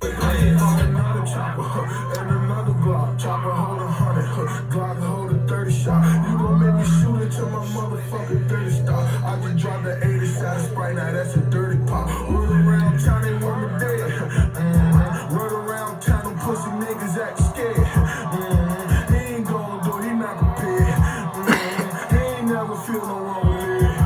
Another chopper, and another Glock. Chopper hold 100, Glock hold a 30 shot. You gon' make me shoot it till my motherfucking 30 stop. I just dropped the 80 shot of Sprite, now that's a dirty pop. Run around town, they want me dead. Run around town, them pussy niggas act scared. He ain't gon' do it, he not prepared. He ain't never feel no wrong with it.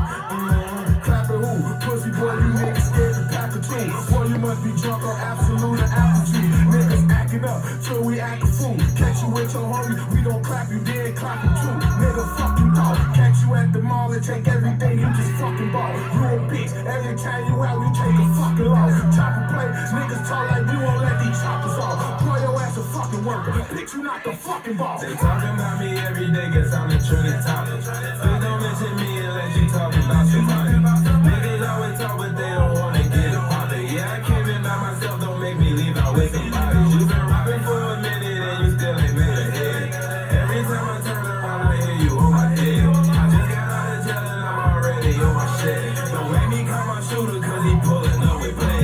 Clapping who? Pussy boy, you niggas scared to pack a two. Boy, you must be drunk on absolute and apple juice. Niggas acting up till we act a fool. Catch you with your homie, we gon' clap you, then clap you too. Nigga, fuck you dog. Catch you at the mall and take everything, you just fucking ball. You a bitch, every time you out, you take a fucking loss. Chopper play, niggas talk like you won't let these choppers off. Boy, your ass a fucking worker, bitch, you not the fucking boss. They talking about me every day, guess I'm the trending topic. Please don't mention me unless you talking about your money. Niggas always talk, but they don't wanna get it poppin'. Yeah, I came in by myself, don't make me leave out with somebody. You been rapping for a minute and you still ain't made a hit. Every time I turn around, I hear you on my dick. I just got out of jail and I'm already on my shit. Don't make me call my shooter, cause he pulling up with play.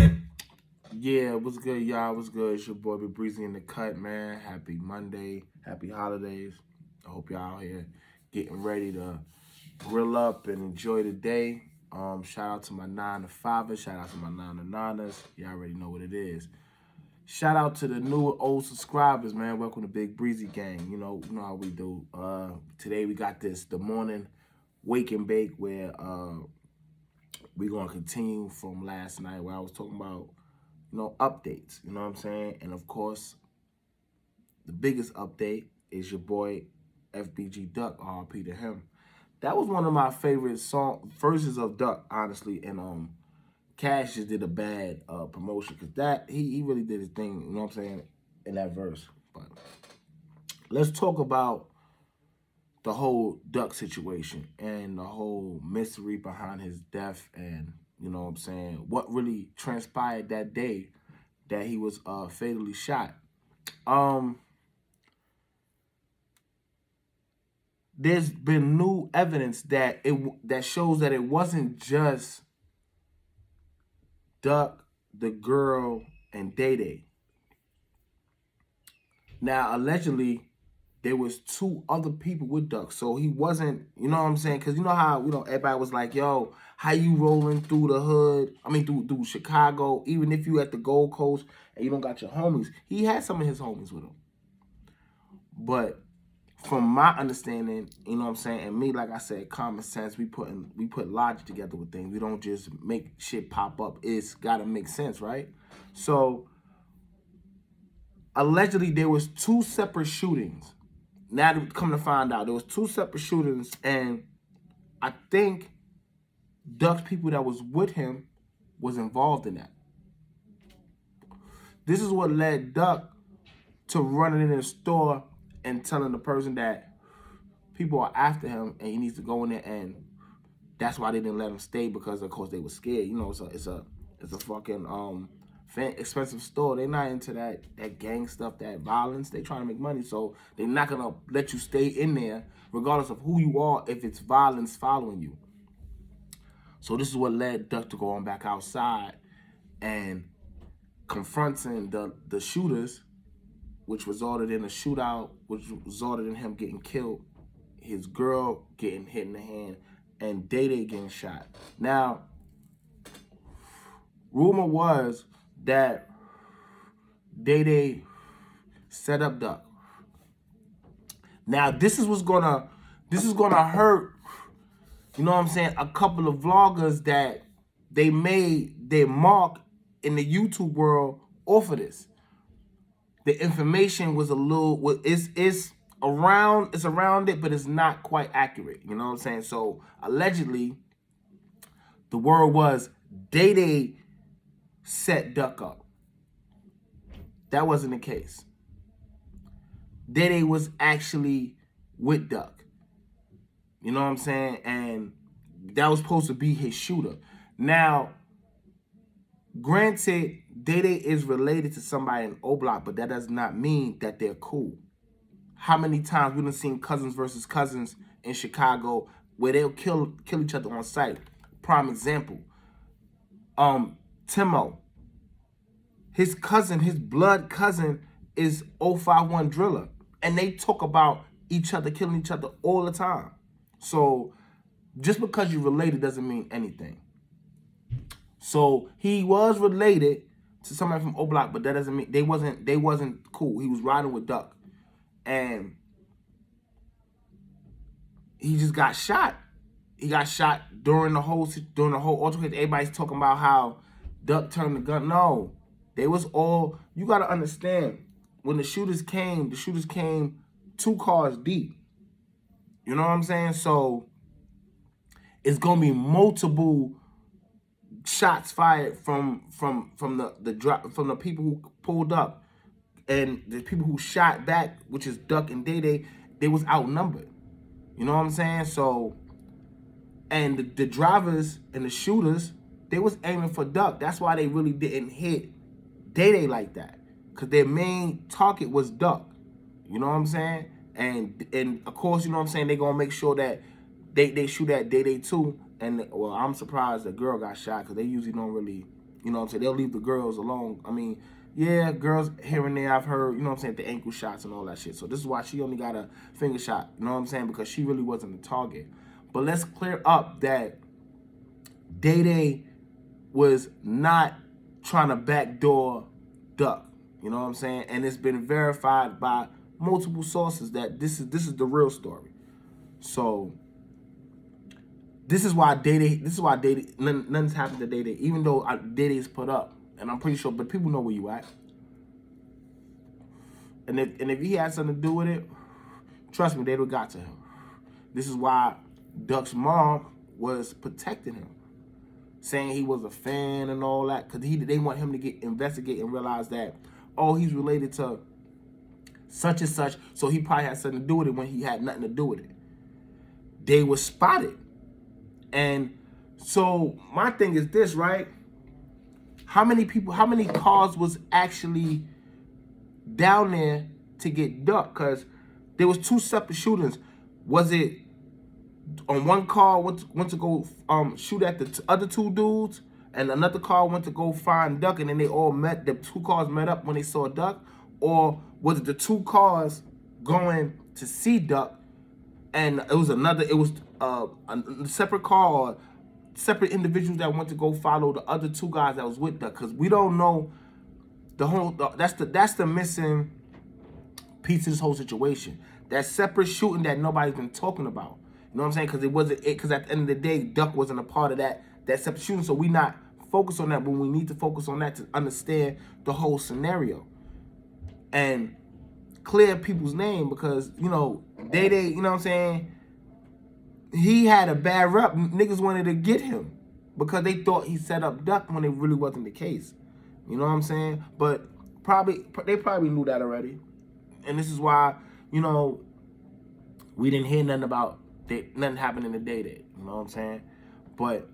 Yeah, what's good, y'all? What's good? It's your boy, Big Breezy in the cut, man. Happy Monday. Happy holidays. I hope y'all out here getting ready to grill up and enjoy the day. Shout out to my 9 to 5ers. Shout out to my 9 to 9ers. Y'all already know what it is. Shout out to the new and old subscribers, man. Welcome to Big Breezy Gang. You know how we do. Today we got the morning wake and bake where we're gonna continue from last night where I was talking about updates, you know what I'm saying? And of course, the biggest update is your boy FBG Duck, RP to him. That was one of my favorite verses of Duck, honestly, and Cash just did a bad promotion because that he really did his thing, you know what I'm saying, in that verse. But let's talk about the whole Duck situation and the whole mystery behind his death and you know what I'm saying, what really transpired that day that he was fatally shot. There's been new evidence that shows that it wasn't just Duck, the girl, and Day Day. Now, allegedly, there was 2 other people with Duck, so he wasn't, you know what I'm saying? Because you know how, everybody was like, yo, how you rolling through the hood? I mean, through Chicago, even if you at the Gold Coast and you don't got your homies. He had some of his homies with him. But from my understanding, you know what I'm saying, and me, like I said, common sense, we put logic together with things. We don't just make shit pop up. It's got to make sense, right? So, allegedly, there was 2 separate shootings. Now that come to find out, there was 2 separate shootings, and I think Duck's people that was with him was involved in that. This is what led Duck to running in the store and telling the person that people are after him and he needs to go in there, and that's why they didn't let him stay because of course they were scared. You know, it's a fucking expensive store. They're not into that gang stuff, that violence. They trying to make money, so they're not gonna let you stay in there regardless of who you are if it's violence following you. So this is what led Duck to go on back outside and confronting the shooters, which resulted in a shootout, which resulted in him getting killed, his girl getting hit in the hand, and Day Day getting shot. Now, rumor was that Day Day set up Duck. Now, this is gonna hurt, you know what I'm saying, a couple of vloggers that they made their mark in the YouTube world off of this. The information was it's around it, but it's not quite accurate. You know what I'm saying? So allegedly, the word was Day Day set Duck up. That wasn't the case. Day Day was actually with Duck. You know what I'm saying? And that was supposed to be his shooter. Now, granted, Day Day is related to somebody in O Block, but that does not mean that they're cool. How many times we done seen cousins versus cousins in Chicago where they'll kill each other on sight? Prime example, Timo. his cousin, his blood cousin, is 051 Driller. And they talk about each other, killing each other all the time. So just because you're related doesn't mean anything. So he was related to somebody from O Block, but that doesn't mean they wasn't cool. He was riding with Duck. And he just got shot. He got shot during the whole altercation. Everybody's talking about how Duck turned the gun. No, they was all. You got to understand, when the shooters came 2 cars deep. You know what I'm saying? So it's gonna be multiple shots fired from the people who pulled up, and the people who shot back, which is Duck and Day Day. They was outnumbered. You know what I'm saying? So, and the drivers and the shooters, they was aiming for Duck. That's why they really didn't hit Day Day like that, because their main target was Duck. You know what I'm saying? And of course, you know what I'm saying, they gonna make sure that they shoot at Day Day too. And well, I'm surprised the girl got shot, because they usually don't really, you know what I'm saying, they'll leave the girls alone. I mean, yeah, girls here and there, I've heard, you know what I'm saying, the ankle shots and all that shit. So this is why she only got a finger shot, you know what I'm saying, because she really wasn't the target. But let's clear up that Day Day was not trying to backdoor Duck, you know what I'm saying? And it's been verified by multiple sources that this is the real story. So this is why Day Day, nothing's happened to Day Day, even though Day Day's put up, and I'm pretty sure, but people know where you at. And if he had something to do with it, trust me, they would got to him. This is why Duck's mom was protecting him, saying he was a fan and all that, because they want him to get investigated and realize that, oh, he's related to such and such, so he probably had something to do with it when he had nothing to do with it. They were spotted. And so my thing is this, right? How many cars was actually down there to get Duck? Because there was 2 separate shootings. Was it on one car went to go shoot at the other 2 dudes, and another car went to go find Duck, and then they all met, the 2 cars met up when they saw Duck? Or was it the 2 cars going to see Duck, and it was a separate car or separate individuals that went to go follow the other 2 guys that was with Duck? Because we don't know that's the missing piece of this whole situation. That separate shooting that nobody's been talking about. You know what I'm saying? Because at the end of the day, Duck wasn't a part of that separate shooting, so we not focused on that when we need to focus on that to understand the whole scenario and clear people's name, because, you know, Day Day, you know what I'm saying, he had a bad rep. Niggas wanted to get him because they thought he set up Duck when it really wasn't the case. You know what I'm saying? But they probably knew that already. And this is why, you know, we didn't hear nothing about nothing happening to Day Day. You know what I'm saying? But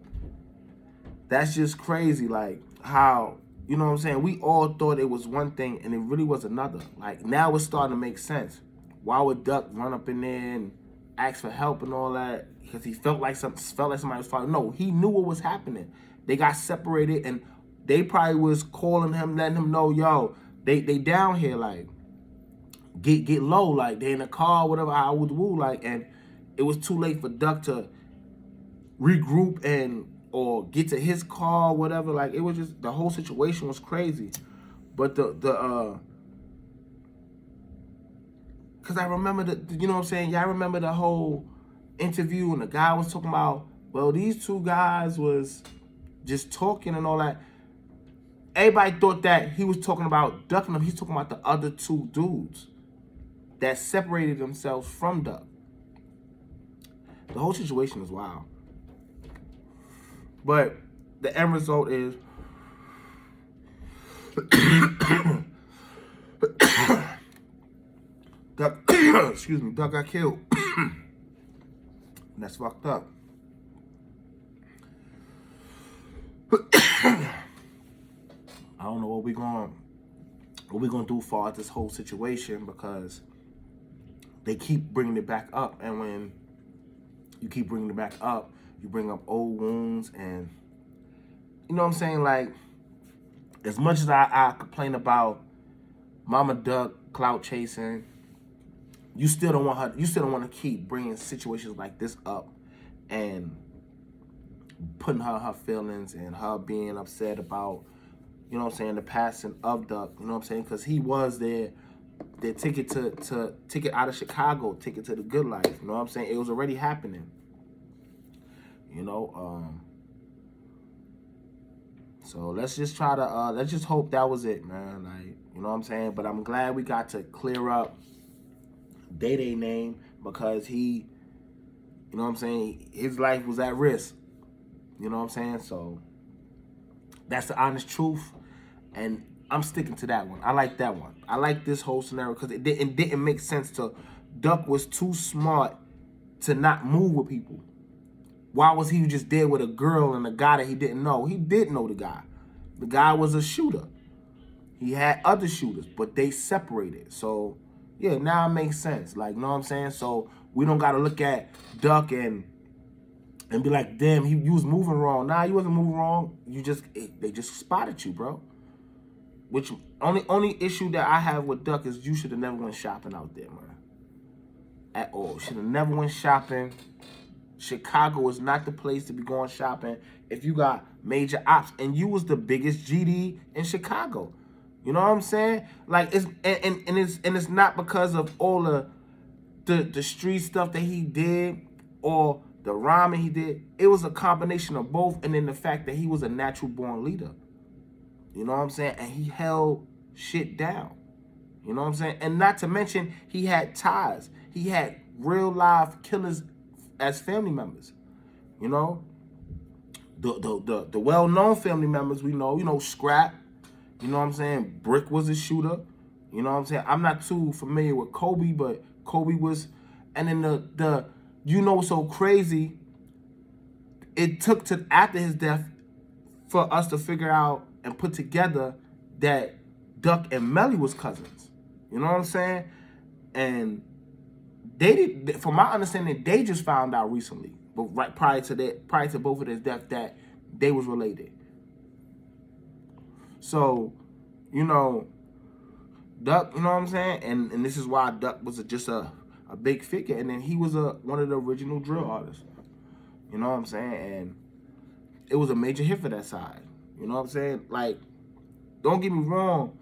that's just crazy, like, how, you know what I'm saying, we all thought it was one thing and it really was another. Like, now it's starting to make sense. Why would Duck run up in there and ask for help and all that? Because he felt like somebody was following. No, he knew what was happening. They got separated, and they probably was calling him, letting him know, yo, they down here, like, get low, like, they in a car, whatever, I would woo, like, and it was too late for Duck to regroup or get to his car, whatever. Like, it was just, the whole situation was crazy. But because I remember you know what I'm saying? Yeah, I remember the whole interview, and the guy was talking about, well, these 2 guys was just talking and all that. Everybody thought that he was talking about Duck, and he's talking about the other 2 dudes that separated themselves from Duck. The whole situation is wild. But the end result is Duck, excuse me, Duck got killed. And that's fucked up. I don't know what we gonna do for this whole situation, because they keep bringing it back up, and when you keep bringing it back up, you bring up old wounds, and you know what I'm saying, like, as much as I complain about Mama Duck clout chasing, you still don't want her. You still don't want to keep bringing situations like this up and putting her feelings and her being upset about, you know what I'm saying, the passing of Duck. You know what I'm saying, because he was their ticket to ticket out of Chicago, ticket to the good life. You know what I'm saying? It was already happening. You know, so let's just try to let's just hope that was it, man. Like, you know what I'm saying? But I'm glad we got to clear up Day Day name, because he, you know what I'm saying, his life was at risk. You know what I'm saying? So that's the honest truth, and I'm sticking to that one. I like that one. I like this whole scenario because it didn't make sense to. Duck was too smart to not move with people. Why was he just there with a girl and a guy that he didn't know? He did know the guy. The guy was a shooter. He had other shooters, but they separated. So, yeah, now it makes sense. Like, you know what I'm saying? So we don't got to look at Duck and be like, damn, you was moving wrong. Nah, you wasn't moving wrong. They just spotted you, bro. Which only issue that I have with Duck is you should have never went shopping out there, man. At all. Should have never went shopping. Chicago is not the place to be going shopping if you got major ops, and you was the biggest GD in Chicago. You know what I'm saying? Like, it's not because of all the street stuff that he did or the rhyming he did. It was a combination of both, and then the fact that he was a natural born leader. You know what I'm saying? And he held shit down. You know what I'm saying? And not to mention, he had ties. He had real live killers as family members. You know? The well-known family members we know, you know, Scrap, you know what I'm saying? Brick was a shooter. You know what I'm saying? I'm not too familiar with Kobe, but Kobe was, and then the you know what's so crazy? It took to after his death for us to figure out and put together that Duck and Melly was cousins. You know what I'm saying? And from my understanding, they just found out recently, but right prior to both of their deaths, that they was related. So, you know, Duck, you know what I'm saying? And this is why Duck was just a big figure. And then he was one of the original drill artists. You know what I'm saying? And it was a major hit for that side. You know what I'm saying? Like, don't get me wrong.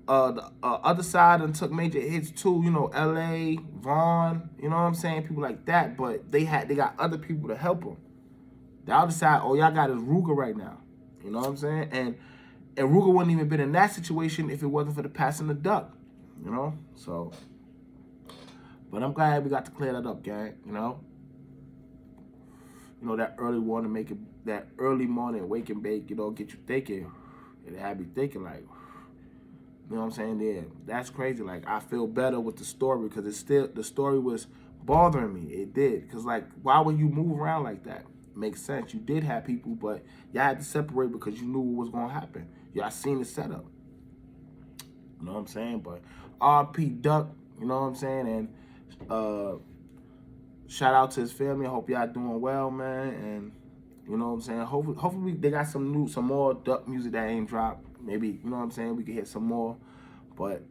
The other side and took major hits too. You know, L.A., Vaughn. You know what I'm saying? People like that. But they got other people to help them. The other side, all y'all got is Ruger right now. You know what I'm saying? And Ruger wouldn't even been in that situation if it wasn't for the passing of Duck. You know? So, but I'm glad we got to clear that up, gang. You know? You know, that early morning wake and bake, you know, get you thinking. It had me thinking, like, you know what I'm saying? Yeah, that's crazy. Like, I feel better with the story because the story was bothering me. It did. Because, like, why would you move around like that? Makes sense. You did have people, but y'all had to separate because you knew what was going to happen. Y'all seen the setup. You know what I'm saying? But RP Duck, you know what I'm saying? And shout out to his family. I hope y'all doing well, man. And you know what I'm saying? Hopefully they got some more Duck music that ain't dropped. Maybe, you know what I'm saying? We can hit some more. But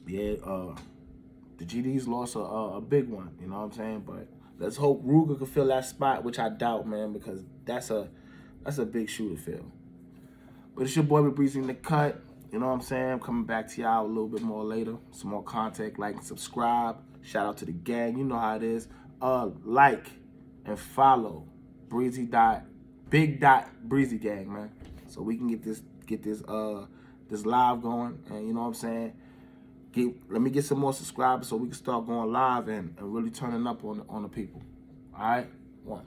yeah, the GDs lost a big one. You know what I'm saying? But let's hope Ruger can fill that spot, which I doubt, man, because that's a big shoe to fill. But it's your boy Breezy in the cut. You know what I'm saying? I'm coming back to y'all a little bit more later. Some more content, like and subscribe. Shout out to the gang. You know how it is. Like and follow Breezy Big Breezy Gang, man. So we can get this live going. And you know what I'm saying? Let me get some more subscribers so we can start going live and really turning up on the people. All right? 1.